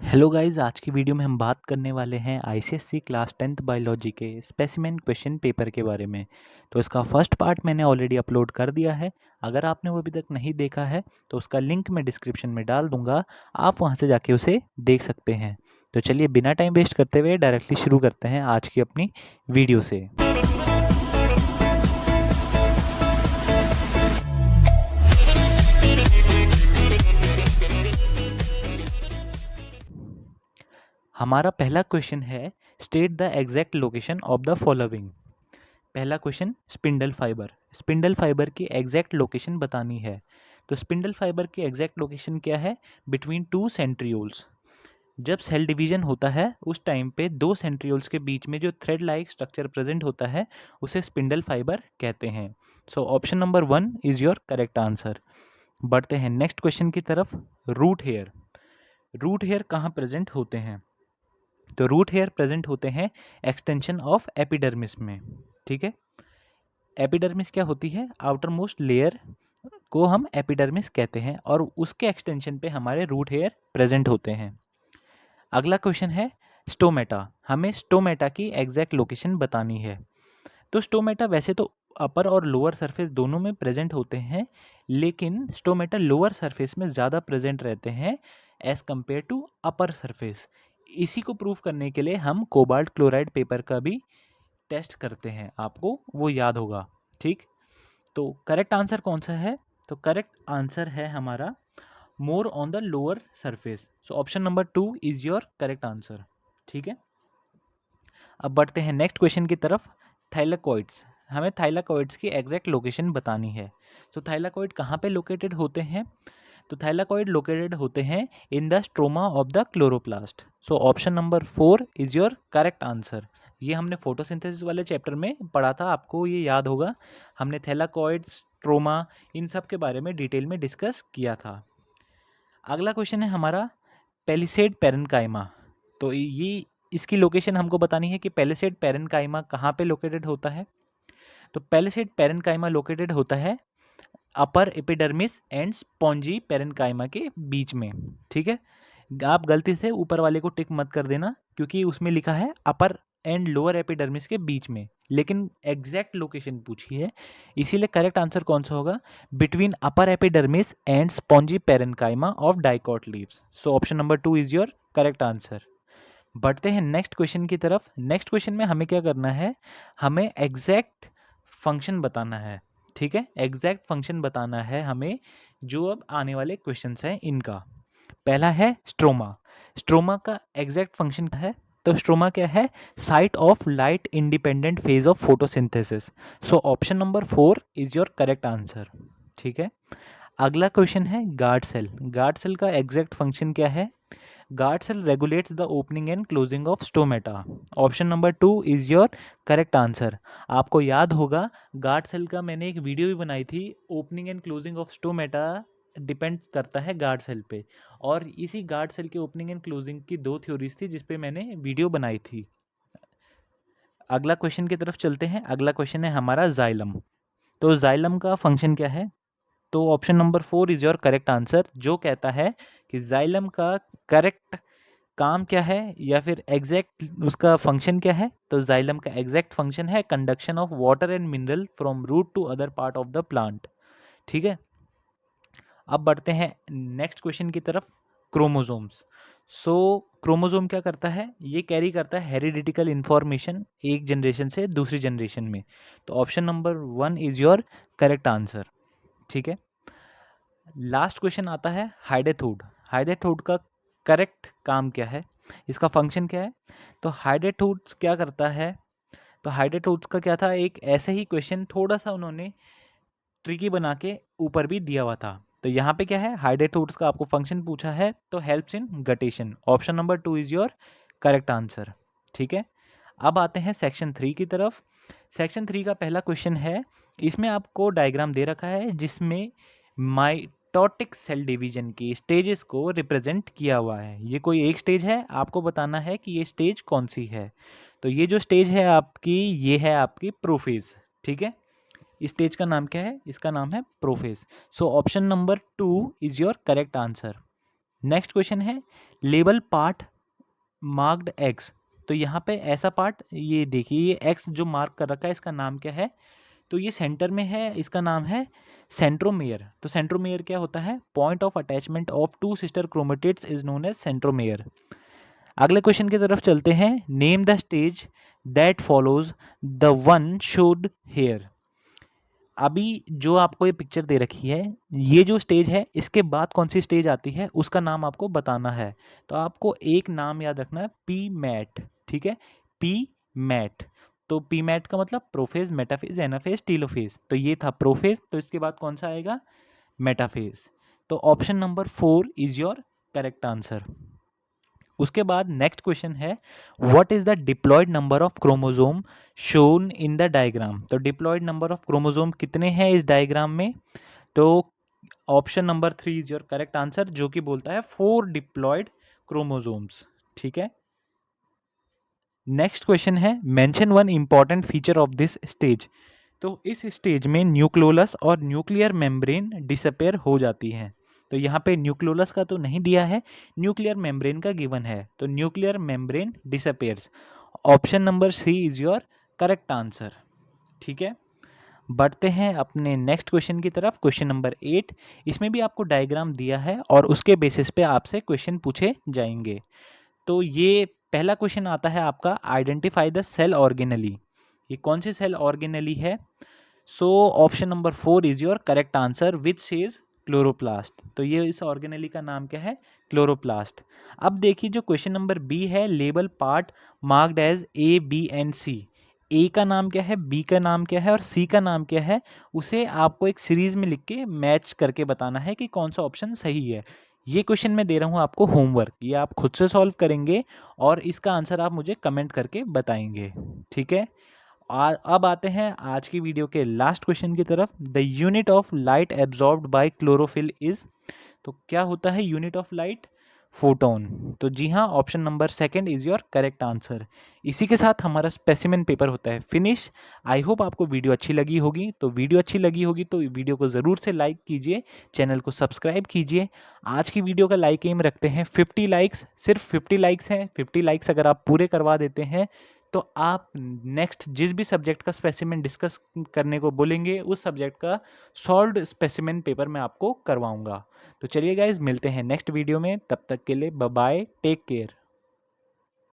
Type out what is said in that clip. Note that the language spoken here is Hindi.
हेलो गाइस, आज की वीडियो में हम बात करने वाले हैं आईसीएससी क्लास 10th बायोलॉजी के स्पेसिमेन क्वेश्चन पेपर के बारे में। तो इसका फर्स्ट पार्ट मैंने ऑलरेडी अपलोड कर दिया है। अगर आपने वो अभी तक नहीं देखा है तो उसका लिंक मैं डिस्क्रिप्शन में डाल दूंगा, आप वहां से जाके उसे देख सकते हैं। तो चलिए बिना टाइम वेस्ट करते हुए डायरेक्टली शुरू करते हैं आज की अपनी वीडियो से। हमारा पहला क्वेश्चन है, state the exact location of the following. पहला क्वेश्चन, स्पिंडल फाइबर की एग्जैक्ट लोकेशन बतानी है। तो स्पिंडल फाइबर की एग्जैक्ट लोकेशन क्या है? Between two centrioles. जब सेल डिवीजन होता है उस टाइम पे दो सेंट्रियोल्स के बीच में जो थ्रेड लाइक स्ट्रक्चर प्रेजेंट होता है उसे स्पिंडल फाइबर कहते हैं। सो option number 1 is your correct answer. बढ़ते हैं नेक्स्ट क्वेश्चन की तरफ। रूट हेयर कहाँ प्रेजेंट होते हैं? तो रूट हेयर प्रेजेंट होते हैं एक्सटेंशन ऑफ एपिडर्मिस में। ठीक है, एपिडर्मिस क्या होती है? आउटर मोस्ट लेयर को हम एपिडर्मिस कहते हैं और उसके एक्सटेंशन पे हमारे रूट हेयर प्रेजेंट होते हैं। अगला क्वेश्चन है स्टोमेटा। हमें स्टोमेटा की एग्जैक्ट लोकेशन बतानी है। तो स्टोमेटा वैसे तो अपर और लोअर सरफेस दोनों में प्रेजेंट होते हैं, लेकिन स्टोमेटा लोअर सरफेस में ज़्यादा प्रेजेंट रहते हैं as compare to upper surface. इसी को प्रूव करने के लिए हम कोबाल्ट क्लोराइड पेपर का भी टेस्ट करते हैं, आपको वो याद होगा। ठीक, तो करेक्ट आंसर कौन सा है? तो करेक्ट आंसर है हमारा more on the lower surface. So option number 2 is your correct answer. ठीक है, अब बढ़ते हैं नेक्स्ट क्वेश्चन की तरफ। थाइलाकॉइड्स, हमें थाइलाकॉइड्स की एग्जैक्ट लोकेशन बतानी है। तो थाइलाकॉइड कहाँ पे लोकेटेड होते हैं? तो थाइलाकॉइड लोकेटेड होते हैं in the stroma of the chloroplast. So option number 4 is your correct answer. ये हमने फोटोसिंथेसिस वाले चैप्टर में पढ़ा था, आपको ये याद होगा। हमने थैलाकॉइड, स्ट्रोमा, इन सब के बारे में डिटेल में डिस्कस किया था। अगला क्वेश्चन है हमारा पेलिसेड पेरेन्काइमा। तो ये इसकी लोकेशन हमको बतानी है कि पेलिसेड पेरेन्काइमा कहाँ पे लोकेटेड होता है। तो पेलिसेड पेरेन्काइमा लोकेटेड होता है upper epidermis and spongy parenchyma के बीच में। ठीक है, आप गलती से ऊपर वाले को टिक मत कर देना, क्योंकि उसमें लिखा है अपर एंड लोअर एपिडर्मिस के बीच में, लेकिन एग्जैक्ट लोकेशन पूछी है, इसीलिए करेक्ट आंसर कौन सा होगा? Between upper epidermis and spongy parenchyma of dicot leaves. So option number 2 is your correct answer. बढ़ते हैं नेक्स्ट क्वेश्चन की तरफ। नेक्स्ट क्वेश्चन में हमें क्या करना है? हमें एग्जैक्ट फंक्शन बताना है। ठीक है, एग्जैक्ट फंक्शन बताना है हमें जो अब आने वाले क्वेश्चंस हैं इनका। पहला है स्ट्रोमा। स्ट्रोमा का एग्जैक्ट फंक्शन क्या है? तो स्ट्रोमा क्या है? Site of light independent phase of photosynthesis. So option number 4 is your correct answer. ठीक है, अगला क्वेश्चन है गार्ड सेल। गार्ड सेल का एग्जैक्ट फंक्शन क्या है? Guard cell regulates the opening and closing of stomata. Option number 2 is your correct answer. आपको याद होगा, गार्ड सेल का मैंने एक वीडियो भी बनाई थी। Opening and closing of stomata depend करता है गार्ड सेल पे, और इसी गार्ड सेल के ओपनिंग एंड क्लोजिंग की दो थ्योरीज थी जिस पे मैंने वीडियो बनाई थी। अगला क्वेश्चन की तरफ चलते हैं। अगला क्वेश्चन है हमारा जाइलम। तो जाइलम का फंक्शन क्या है? तो option number 4 is your correct answer, जो कहता है कि जाइलम का करेक्ट काम क्या है या फिर एग्जैक्ट उसका फंक्शन क्या है। तो जाइलम का एग्जैक्ट फंक्शन है conduction of water and mineral from root to other part of the plant. ठीक है, अब बढ़ते हैं नेक्स्ट क्वेश्चन की तरफ। क्रोमोसोम्स। सो क्रोमोसोम क्या करता है? ये कैरी करता है हेरिडिटिकल इंफॉर्मेशन एक जनरेशन से दूसरी जनरेशन में। तो option number 1 is your correct answer. ठीक है, लास्ट क्वेश्चन आता है हाइडेथोड। हाइडेथोड का करेक्ट काम क्या है? इसका फंक्शन क्या है? तो हाइडेथोड्स क्या करता है? तो हाइडेथोड्स का क्या था? एक ऐसे ही क्वेश्चन थोड़ा सा उन्होंने ट्रिकी बना के ऊपर भी दिया हुआ था। तो यहाँ पे क्या है? हाइडेथोड्स का आपको फंक्शन पूछा है, तो helps in guttation. Option number 2 is your correct answer. ठीक है, अब आते हैं सेक्शन 3 की तरफ। सेक्शन 3 का पहला क्वेश्चन है, इसमें आपको डायग्राम दे रखा है जिसमें माइटोटिक सेल डिवीजन की स्टेजेस को रिप्रेजेंट किया हुआ है। ये कोई एक स्टेज है, आपको बताना है कि ये स्टेज कौन सी है। तो ये जो स्टेज है आपकी, ये है आपकी प्रोफेज। ठीक है, इस स्टेज का नाम क्या है? इसका नाम है prophase. So option number 2 is your correct answer. Next question है लेबल पार्ट मार्क्ड एक्स। तो यहाँ पे ऐसा पार्ट, ये देखिए ये एक्स जो मार्क कर रखा है इसका नाम क्या है? तो ये सेंटर में है, इसका नाम है सेंट्रोमेयर। तो सेंट्रोमेयर क्या होता है? Point of attachment of two sister chromatids is known as centromere. अगले क्वेश्चन की तरफ चलते हैं। Name the stage that follows the one showed here. अभी जो आपको ये पिक्चर दे रखी है, ये जो स्टेज है इसके बाद कौन सी स्टेज आती है उसका नाम आपको बताना है। तो आपको एक नाम याद रखना है, पी मैट। ठीक है, पी मैट। तो पी मैट का मतलब प्रोफेज, मेटाफेज, एनाफेज, टीलोफेज। तो ये था प्रोफेज, तो इसके बाद कौन सा आएगा? मेटाफेज। तो option number 4 is your correct answer. उसके बाद नेक्स्ट क्वेश्चन है what is the diploid number of chromosome shown in the diagram. तो डिप्लॉयड नंबर ऑफ क्रोमोसोम कितने हैं इस डायग्राम में? तो option number 3 is your correct answer, जो कि बोलता है 4 डिप्लॉयड क्रोमोसोम्स। ठीक है। नेक्स्ट क्वेश्चन है mention one important feature of this stage. तो इस स्टेज में न्यूक्लियोलस और न्यूक्लियर मेम्ब्रेन डिसअपेयर हो जाती हैं। तो यहाँ पे न्यूक्लियोलस का तो नहीं दिया है, न्यूक्लियर मेम्ब्रेन का गिवन है। तो nuclear membrane disappears. Option number C is your correct answer. ठीक है, बढ़ते हैं अपने नेक्स्ट क्वेश्चन की तरफ। क्वेश्चन नंबर 8, इसमें भी आपको डायग्राम दिया है और उसके बेसिस पे आपसे क्वेश्चन पूछे जाएंगे। तो ये पहला क्वेश्चन आता है आपका, आइडेंटिफाई द सेल ऑर्गेनली। ये कौन सी सेल ऑर्गेनली है? सो option number 4 is your correct answer which says chloroplast. तो ये इस ऑर्गेनली का नाम क्या है? क्लोरोप्लास्ट। अब देखिए जो क्वेश्चन नंबर बी है, label part marked as A B and C. A का नाम क्या है, बी का नाम क्या है और सी का नाम क्या है, उसे आपको एक सीरीज में लिख के मैच करके बताना है कि कौन सा ऑप्शन सही है। ये क्वेश्चन मैं दे रहा हूँ आपको होमवर्क, ये आप खुद से सॉल्व करेंगे और इसका आंसर आप मुझे कमेंट करके बताएंगे। ठीक है, अब आते हैं आज की वीडियो के लास्ट क्वेश्चन की तरफ। The unit of light absorbed bye chlorophyll is. तो क्या होता है यूनिट ऑफ लाइट? फोटोन। तो जी हाँ, option number 2 is your correct answer. इसी के साथ हमारा स्पेसिमेन पेपर होता है फिनिश। आई होप आपको वीडियो अच्छी लगी होगी। तो वीडियो अच्छी लगी होगी तो वीडियो को ज़रूर से लाइक कीजिए, चैनल को सब्सक्राइब कीजिए। आज की वीडियो का लाइक एम रखते हैं 50 लाइक्स, सिर्फ 50 लाइक्स हैं। 50 लाइक्स अगर आप पूरे करवा देते हैं तो आप नेक्स्ट जिस भी सब्जेक्ट का स्पेसिमेन डिस्कस करने को बोलेंगे उस सब्जेक्ट का सॉल्व्ड स्पेसिमेन पेपर मैं आपको करवाऊंगा। तो चलिए गाइज, मिलते हैं नेक्स्ट वीडियो में, तब तक के लिए बाय बाय, टेक केयर।